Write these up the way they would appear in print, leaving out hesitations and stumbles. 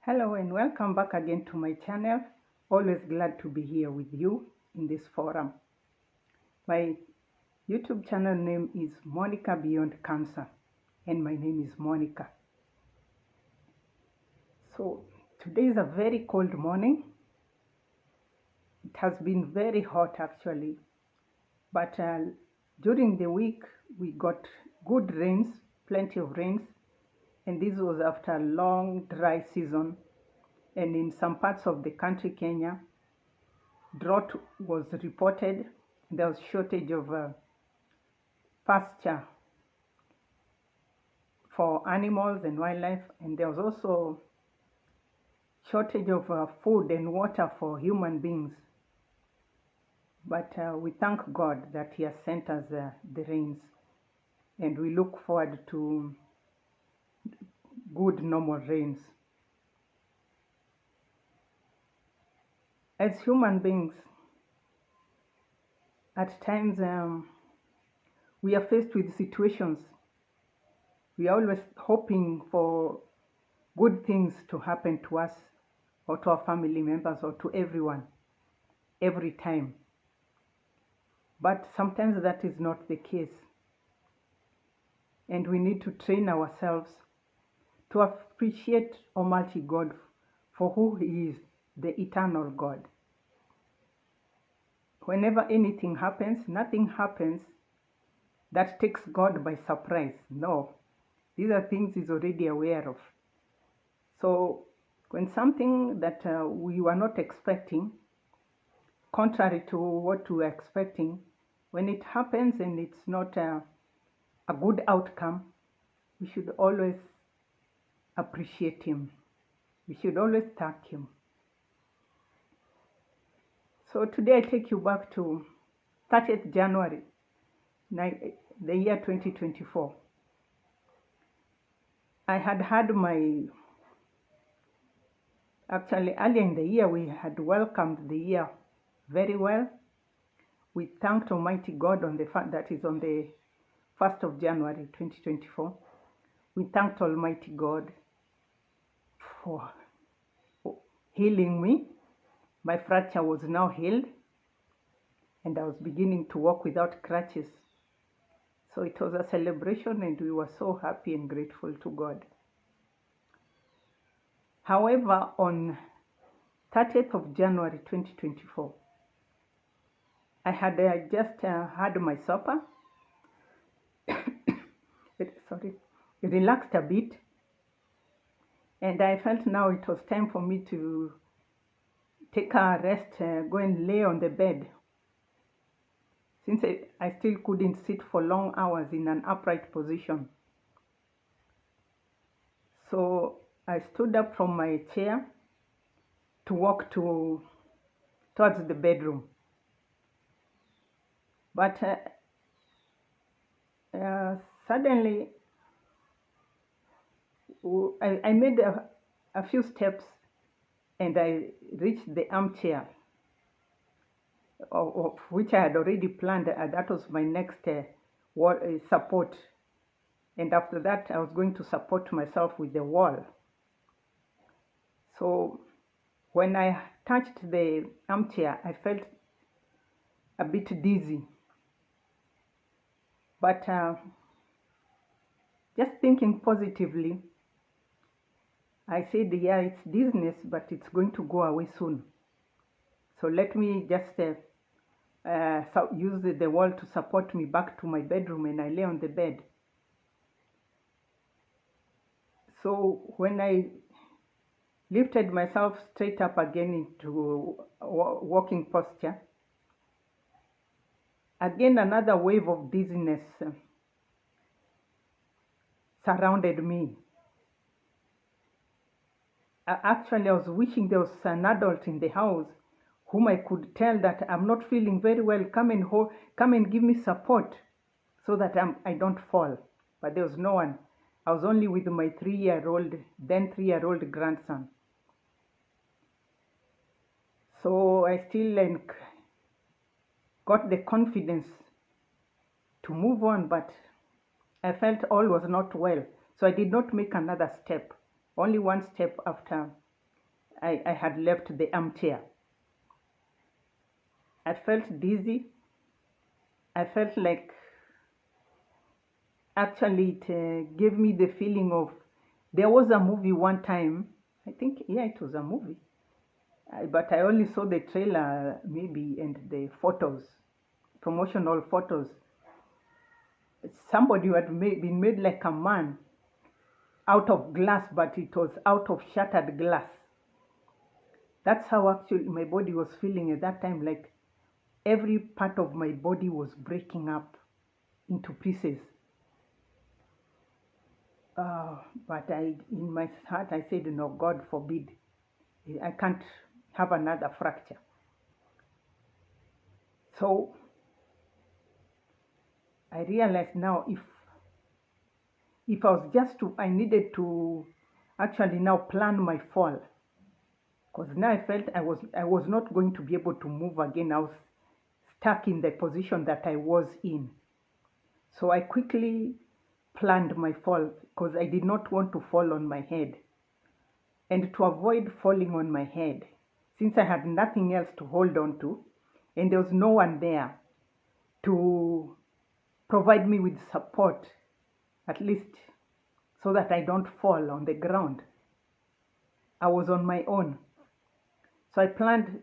Hello and welcome back again to my channel. Always glad to be here with you in this forum. My YouTube channel name is Monica Beyond Cancer and my name is Monica. So today is a very cold morning. It has been very hot actually, but during the week we got good rains, plenty of rains, and this was after a long dry season. And in some parts of the country, Kenya, drought was reported. There was shortage of pasture for animals and wildlife, and there was also shortage of food and water for human beings. But we thank God that He has sent us the rains, and we look forward to good normal rains. As human beings, at times we are faced with situations. We are always hoping for good things to happen to us or to our family members or to everyone every time. But sometimes that is not the case. And we need to train ourselves to appreciate Almighty God for who He is, the eternal God. Whenever anything happens, nothing happens that takes God by surprise. No, these are things He's already aware of. So when something that we were not expecting, contrary to what we were expecting, when it happens and it's not a good outcome, we should always appreciate Him. We should always thank Him. So today I take you back to 30th January, the year 2024. I had actually earlier in the year we had welcomed the year very well. We thanked Almighty God on the fact that is on the 1st of January 2024. We thanked Almighty God for healing me. My fracture was now healed and I was beginning to walk without crutches. So it was a celebration and we were so happy and grateful to God. However, on 30th of January 2024, I had just had my supper, relaxed a bit, and I felt now it was time for me to take a rest, go and lay on the bed. Since I still couldn't sit for long hours in an upright position. So I stood up from my chair to walk towards the bedroom. But suddenly I made a few steps and I reached the armchair, of which I had already planned. That was my next support. And after that, I was going to support myself with the wall. So when I touched the armchair, I felt a bit dizzy. But just thinking positively, I said, yeah, it's dizziness, but it's going to go away soon. So let me just use the wall to support me back to my bedroom, and I lay on the bed. So when I lifted myself straight up again into walking posture, again another wave of dizziness surrounded me. Actually, I was wishing there was an adult in the house whom I could tell that I'm not feeling very well. Come and give me support so that I don't fall. But there was no one. I was only with my 3-year-old grandson. So I still got the confidence to move on, but I felt all was not well. So I did not make another step, only one step after I had left the armchair. I felt dizzy. I felt like actually it gave me the feeling of, there was a movie one time, I think, yeah, it was a movie, but I only saw the trailer maybe and the photos, promotional photos. Somebody who had been made like a man out of glass, but it was out of shattered glass. That's how actually my body was feeling at that time, like every part of my body was breaking up into pieces. But in my heart, I said, no, God forbid. I can't have another fracture. So I realized now, if I was just to, I needed to actually now plan my fall, because now I felt I was not going to be able to move again. I was stuck in the position that I was in. So I quickly planned my fall because I did not want to fall on my head. And to avoid falling on my head, since I had nothing else to hold on to, and there was no one there to provide me with support, at least so that I don't fall on the ground, I was on my own. So I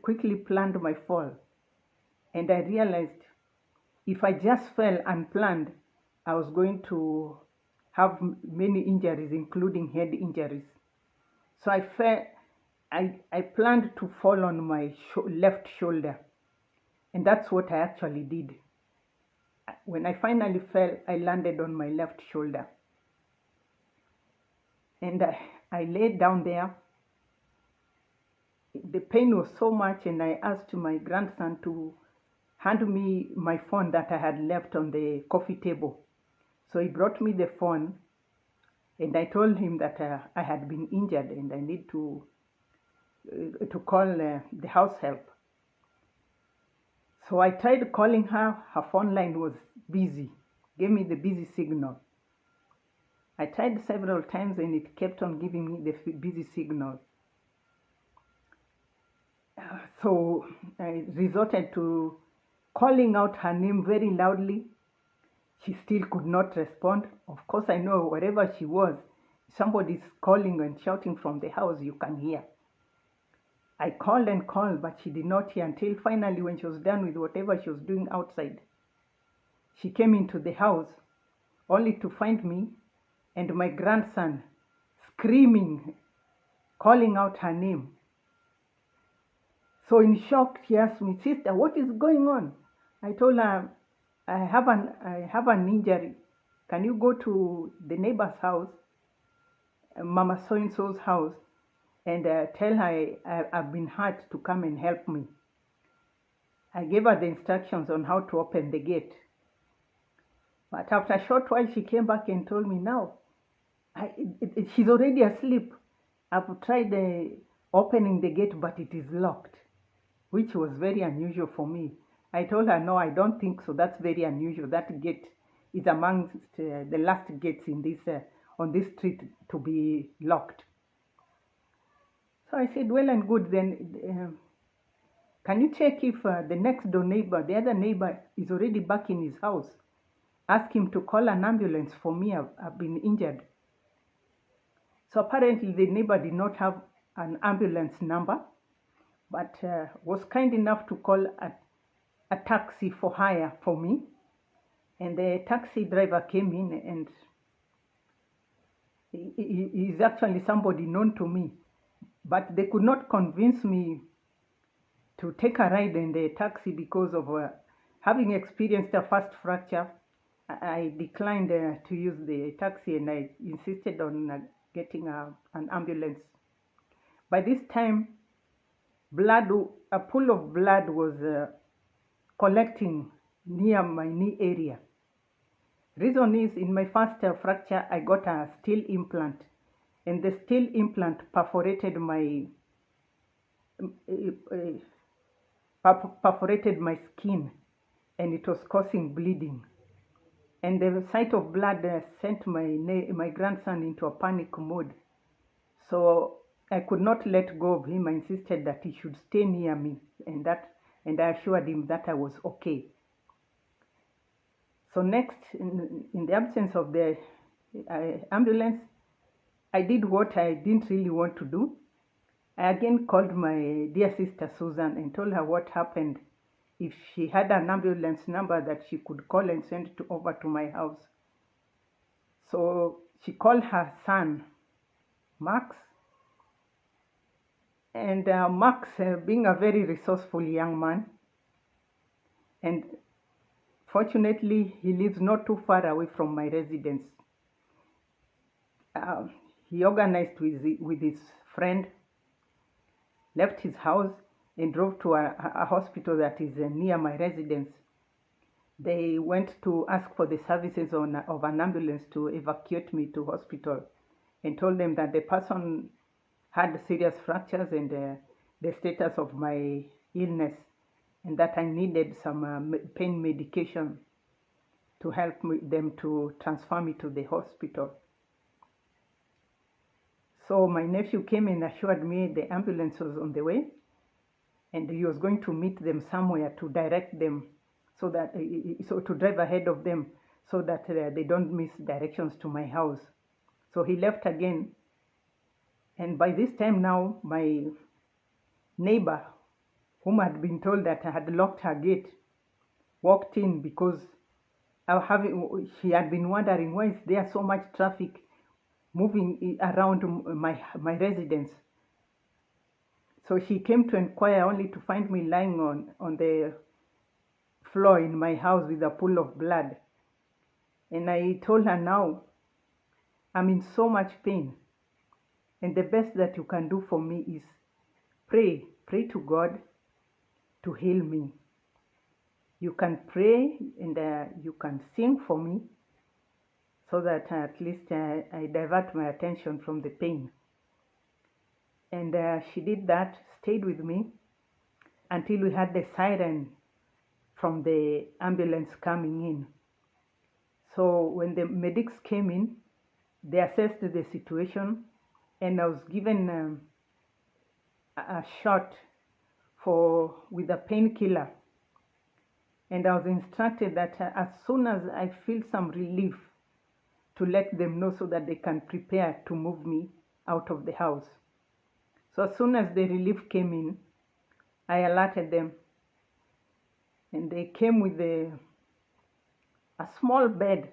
quickly planned my fall. And I realized if I just fell unplanned, I was going to have many injuries, including head injuries. So I planned to fall on my left shoulder. And that's what I actually did. When I finally fell, I landed on my left shoulder. And I laid down there. The pain was so much, and I asked my grandson to hand me my phone that I had left on the coffee table. So he brought me the phone, and I told him that I had been injured and I need to call the house help. So I tried calling her. Her phone line was busy, gave me the busy signal. I tried several times and it kept on giving me the busy signal. So I resorted to calling out her name very loudly. She still could not respond. Of course, I know wherever she was, somebody's calling and shouting from the house, you can hear. I called and called, but she did not hear until finally, when she was done with whatever she was doing outside, she came into the house only to find me and my grandson screaming, calling out her name. So in shock, she asked me, sister, what is going on? I told her, I have an injury. Can you go to the neighbor's house, Mama so-and-so's house, and tell her I've been hurt to come and help me. I gave her the instructions on how to open the gate. But after a short while, she came back and told me, now, she's already asleep. I've tried opening the gate, but it is locked, which was very unusual for me. I told her, no, I don't think so. That's very unusual. That gate is amongst the last gates in on this street to be locked. So I said, well and good, then can you check if the next door neighbor, the other neighbor, is already back in his house? Ask him to call an ambulance for me. I've been injured. So apparently the neighbor did not have an ambulance number, but was kind enough to call a taxi for hire for me. And the taxi driver came in, and he is actually somebody known to me. But they could not convince me to take a ride in the taxi because of having experienced a first fracture. I declined to use the taxi, and I insisted on getting an ambulance. By this time, a pool of blood was collecting near my knee area. Reason is, in my first fracture, I got a steel implant, and the steel implant perforated my skin, and it was causing bleeding. And the sight of blood sent my grandson into a panic mode. So I could not let go of him. I insisted that he should stay near me, and I assured him that I was okay. So next, in the absence of the ambulance, I did what I didn't really want to do. I again called my dear sister Susan and told her what happened, if she had an ambulance number that she could call and send it over to my house. So she called her son, Max, and Max, being a very resourceful young man, and fortunately he lives not too far away from my residence. He organized with his friend, left his house, and drove to a hospital that is near my residence. They went to ask for the services of an ambulance to evacuate me to hospital, and told them that the person had serious fractures and the status of my illness, and that I needed some pain medication to help them to transfer me to the hospital. So my nephew came and assured me the ambulance was on the way, and he was going to meet them somewhere to direct them, so to drive ahead of them, so that they don't miss directions to my house. So he left again, and by this time now, my neighbor, whom had been told that I had locked her gate, walked in because she had been wondering, why is there so much traffic moving around my residence. So she came to inquire, only to find me lying on the floor in my house with a pool of blood. And I told her, now I'm in so much pain, and the best that you can do for me is pray to God to heal me. You can pray, and you can sing for me, so that at least I divert my attention from the pain. And she did that, stayed with me until we had the siren from the ambulance coming in. So when the medics came in, they assessed the situation, and I was given a shot with a painkiller. And I was instructed that as soon as I feel some relief, to let them know so that they can prepare to move me out of the house. So as soon as the relief came in, I alerted them, and they came with a small bed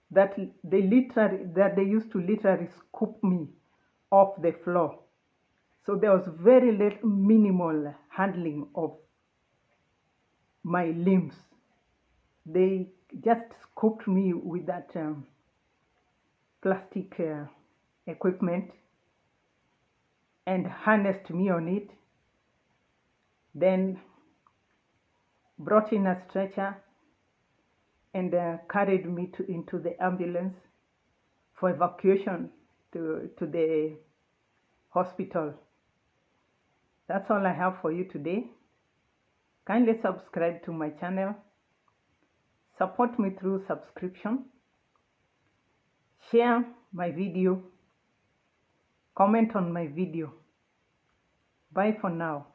that they used to literally scoop me off the floor. So there was very minimal handling of my limbs. They just scooped me with that plastic equipment and harnessed me on it, then brought in a stretcher and carried me into the ambulance for evacuation to the hospital. That's all I have for you today. Kindly subscribe to my channel. Support me through subscription. Share my video. Comment on my video. Bye for now.